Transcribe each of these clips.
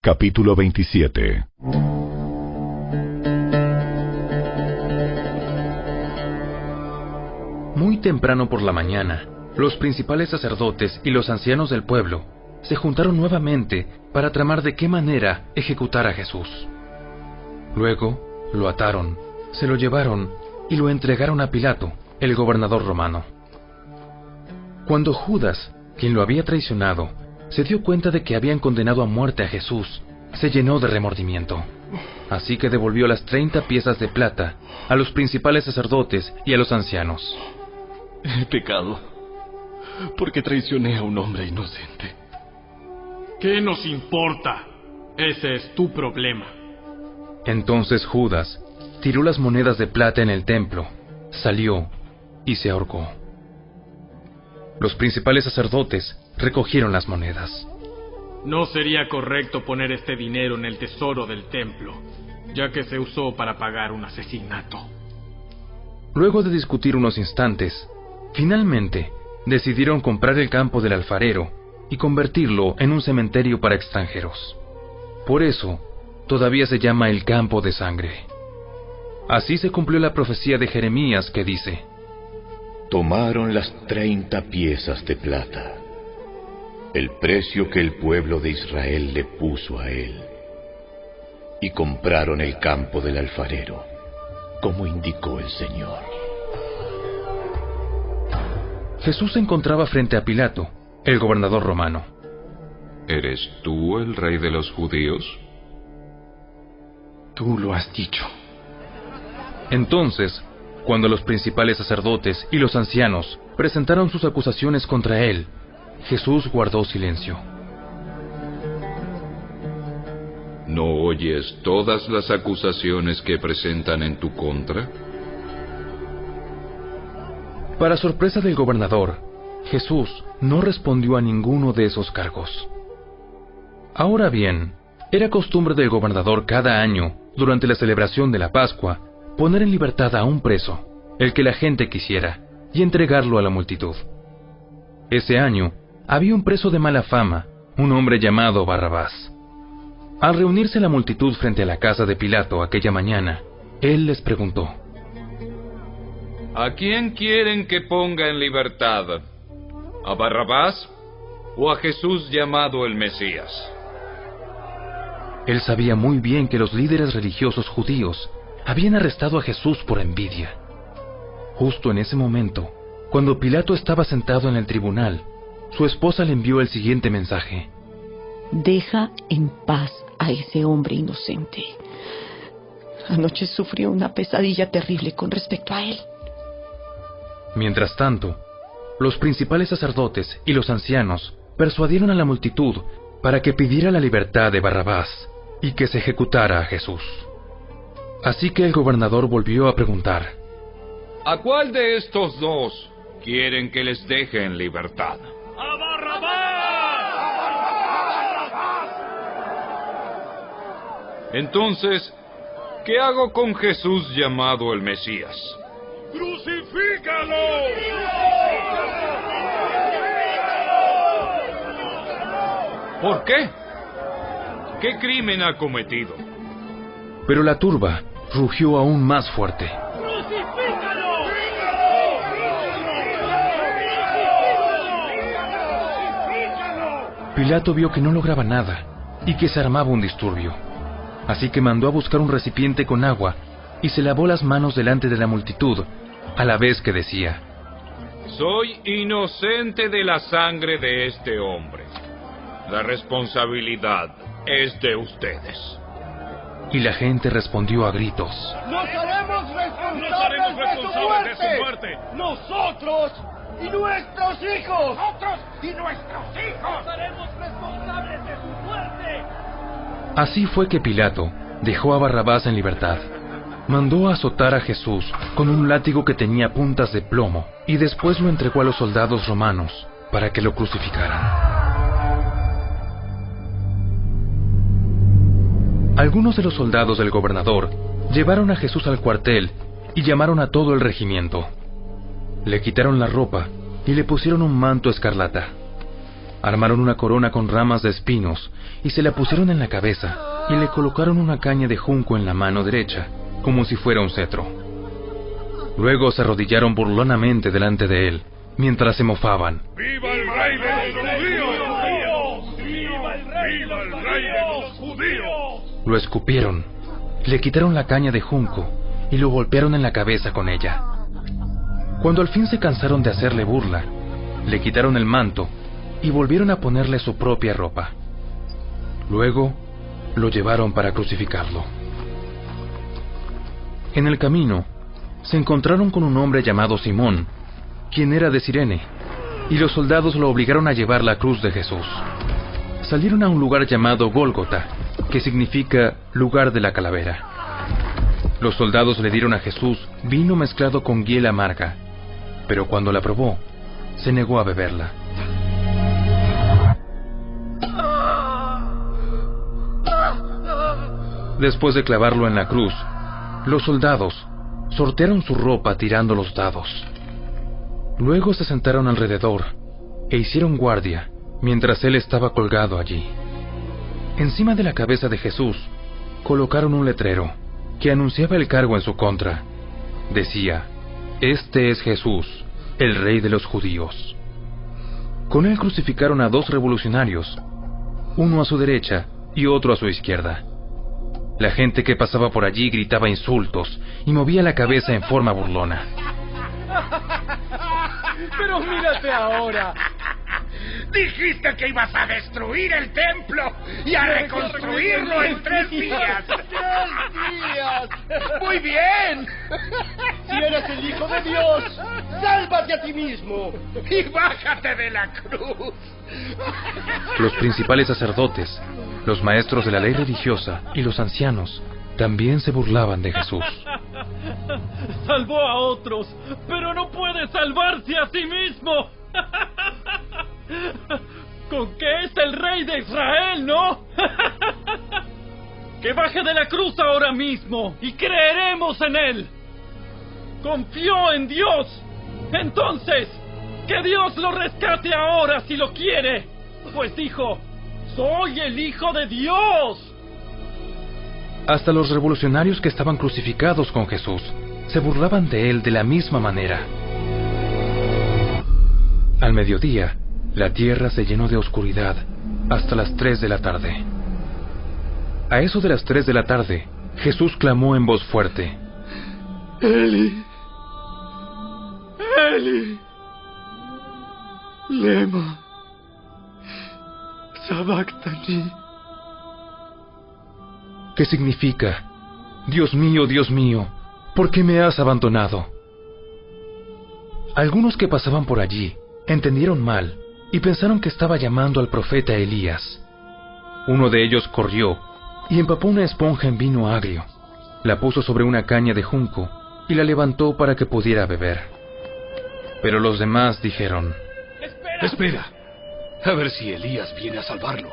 Capítulo 27. Muy temprano por la mañana, los principales sacerdotes y los ancianos del pueblo se juntaron nuevamente para tramar de qué manera ejecutar a Jesús. Luego, lo ataron, se lo llevaron y lo entregaron a Pilato, el gobernador romano. Cuando Judas, quien lo había traicionado, se dio cuenta de que habían condenado a muerte a Jesús, se llenó de remordimiento. Así que devolvió las 30 piezas de plata a los principales sacerdotes y a los ancianos. He pecado, porque traicioné a un hombre inocente. ¿Qué nos importa? Ese es tu problema. Entonces Judas tiró las monedas de plata en el templo, salió y se ahorcó. Los principales sacerdotes recogieron las monedas. No sería correcto poner este dinero en el tesoro del templo, ya que se usó para pagar un asesinato. Luego de discutir unos instantes, finalmente decidieron comprar el campo del alfarero y convertirlo en un cementerio para extranjeros. Por eso, todavía se llama el campo de sangre. Así se cumplió la profecía de Jeremías que dice: Tomaron las 30 piezas de plata, el precio que el pueblo de Israel le puso a él, y compraron el campo del alfarero, como indicó el Señor. Jesús se encontraba frente a Pilato, el gobernador romano. ¿Eres tú el rey de los judíos? Tú lo has dicho. Entonces, cuando los principales sacerdotes y los ancianos presentaron sus acusaciones contra él, Jesús guardó silencio. ¿No oyes todas las acusaciones que presentan en tu contra? Para sorpresa del gobernador, Jesús no respondió a ninguno de esos cargos. Ahora bien, era costumbre del gobernador cada año, durante la celebración de la Pascua, poner en libertad a un preso, el que la gente quisiera, y entregarlo a la multitud. Ese año, había un preso de mala fama, un hombre llamado Barrabás. Al reunirse la multitud frente a la casa de Pilato aquella mañana, él les preguntó: ¿A quién quieren que ponga en libertad? ¿A Barrabás o a Jesús llamado el Mesías? Él sabía muy bien que los líderes religiosos judíos habían arrestado a Jesús por envidia. Justo en ese momento, cuando Pilato estaba sentado en el tribunal, su esposa le envió el siguiente mensaje: Deja en paz a ese hombre inocente. Anoche sufrió una pesadilla terrible con respecto a él. Mientras tanto, los principales sacerdotes y los ancianos persuadieron a la multitud para que pidiera la libertad de Barrabás y que se ejecutara a Jesús. Así que el gobernador volvió a preguntar: ¿A cuál de estos dos quieren que les deje en libertad? ¡A Barrabás! Entonces, ¿qué hago con Jesús llamado el Mesías? ¡Crucifícalo! ¿Por qué? ¿Qué crimen ha cometido? Pero la turba rugió aún más fuerte. ¡Crucifícalo! Pilato vio que no lograba nada y que se armaba un disturbio. Así que mandó a buscar un recipiente con agua y se lavó las manos delante de la multitud, a la vez que decía: Soy inocente de la sangre de este hombre. La responsabilidad es de ustedes. Y la gente respondió a gritos: ¡Nos haremos responsables de su muerte! ¡Nosotros y nuestros hijos! ¡Nosotros y nuestros hijos! ¡Nos haremos responsables de su muerte! Así fue que Pilato dejó a Barrabás en libertad. Mandó a azotar a Jesús con un látigo que tenía puntas de plomo y después lo entregó a los soldados romanos para que lo crucificaran. Algunos de los soldados del gobernador llevaron a Jesús al cuartel y llamaron a todo el regimiento. Le quitaron la ropa y le pusieron un manto escarlata. Armaron una corona con ramas de espinos y se la pusieron en la cabeza y le colocaron una caña de junco en la mano derecha, como si fuera un cetro. Luego se arrodillaron burlonamente delante de él, mientras se mofaban. ¡Viva el rey de los judíos! ¡Viva el rey de los judíos! Lo escupieron, le quitaron la caña de junco y lo golpearon en la cabeza con ella. Cuando al fin se cansaron de hacerle burla, le quitaron el manto y volvieron a ponerle su propia ropa. Luego lo llevaron para crucificarlo. En el camino se encontraron con un hombre llamado Simón, quien era de Cirene, y los soldados lo obligaron a llevar la cruz de Jesús. Salieron a un lugar llamado Gólgota, que significa lugar de la calavera. Los soldados le dieron a Jesús vino mezclado con hiel amarga, pero cuando la probó, se negó a beberla. Después de clavarlo en la cruz, los soldados sortearon su ropa tirando los dados. Luego se sentaron alrededor e hicieron guardia mientras él estaba colgado allí. Encima de la cabeza de Jesús colocaron un letrero que anunciaba el cargo en su contra. Decía: "Este es Jesús, el rey de los judíos". Con él crucificaron a 2 revolucionarios, uno a su derecha y otro a su izquierda. La gente que pasaba por allí gritaba insultos y movía la cabeza en forma burlona. ¡Pero mírate ahora! Dijiste que ibas a destruir el templo y a reconstruirlo en 3 días. ¡3 días! ¡Muy bien! Si eres el Hijo de Dios, sálvate a ti mismo y bájate de la cruz. Los principales sacerdotes, los maestros de la ley religiosa y los ancianos también se burlaban de Jesús. Salvó a otros, pero no puede salvarse a sí mismo. Con que es el rey de Israel, ¿no? Que baje de la cruz ahora mismo y creeremos en él. Confió en Dios. Entonces, que Dios lo rescate ahora si lo quiere. Pues dijo: soy el Hijo de Dios. Hasta los revolucionarios que estaban crucificados con Jesús se burlaban de él de la misma manera. Al mediodía, la tierra se llenó de oscuridad hasta las 3 de la tarde. A eso de las 3 de la tarde, Jesús clamó en voz fuerte: Eli, Eli, lema sabactani. ¿Qué significa: Dios mío, ¿por qué me has abandonado? Algunos que pasaban por allí entendieron mal y pensaron que estaba llamando al profeta Elías. Uno de ellos corrió y empapó una esponja en vino agrio, la puso sobre una caña de junco y la levantó para que pudiera beber. Pero los demás dijeron: Espera, a ver si Elías viene a salvarlo.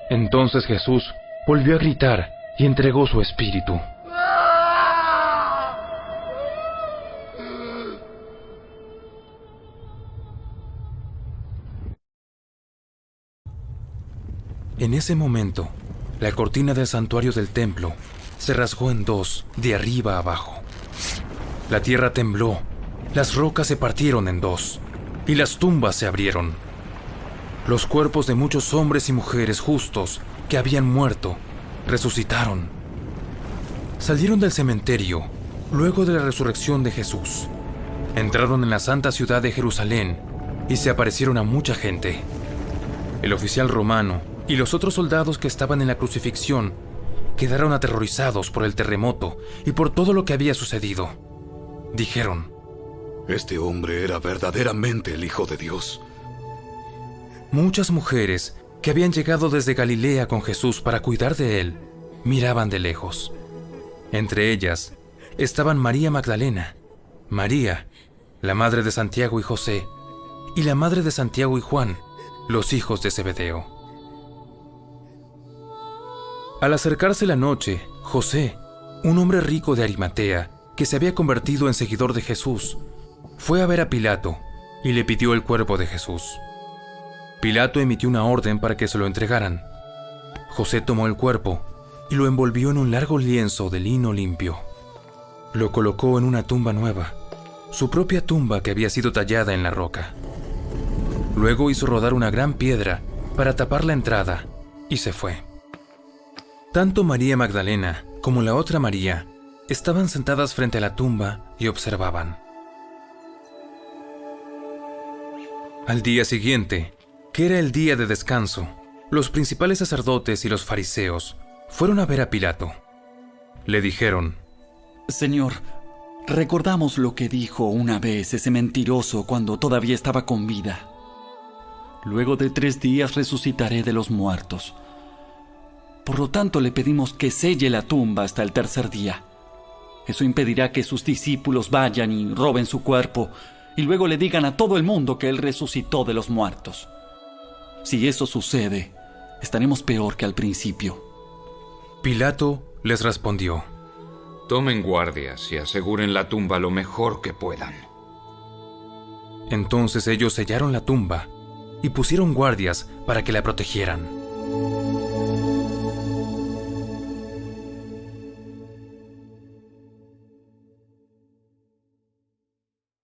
Entonces Jesús volvió a gritar y entregó su espíritu. En ese momento, la cortina del santuario del templo se rasgó en 2, de arriba a abajo. La tierra tembló, las rocas se partieron en 2, y las tumbas se abrieron. Los cuerpos de muchos hombres y mujeres justos que habían muerto resucitaron. Salieron del cementerio luego de la resurrección de Jesús. Entraron en la santa ciudad de Jerusalén y se aparecieron a mucha gente. El oficial romano y los otros soldados que estaban en la crucifixión quedaron aterrorizados por el terremoto y por todo lo que había sucedido. Dijeron: este hombre era verdaderamente el Hijo de Dios. Muchas mujeres que habían llegado desde Galilea con Jesús para cuidar de él miraban de lejos. Entre ellas estaban María Magdalena, María, la madre de Santiago y José, y la madre de Santiago y Juan, los hijos de Zebedeo. Al acercarse la noche, José, un hombre rico de Arimatea, que se había convertido en seguidor de Jesús, fue a ver a Pilato y le pidió el cuerpo de Jesús. Pilato emitió una orden para que se lo entregaran. José tomó el cuerpo y lo envolvió en un largo lienzo de lino limpio. Lo colocó en una tumba nueva, su propia tumba que había sido tallada en la roca. Luego hizo rodar una gran piedra para tapar la entrada y se fue. Tanto María Magdalena como la otra María estaban sentadas frente a la tumba y observaban. Al día siguiente, que era el día de descanso, los principales sacerdotes y los fariseos fueron a ver a Pilato. Le dijeron: Señor, recordamos lo que dijo una vez ese mentiroso cuando todavía estaba con vida. Luego de 3 días resucitaré de los muertos. Por lo tanto, le pedimos que selle la tumba hasta el 3er día. Eso impedirá que sus discípulos vayan y roben su cuerpo y luego le digan a todo el mundo que él resucitó de los muertos. Si eso sucede, estaremos peor que al principio. Pilato les respondió: Tomen guardias y aseguren la tumba lo mejor que puedan. Entonces ellos sellaron la tumba y pusieron guardias para que la protegieran.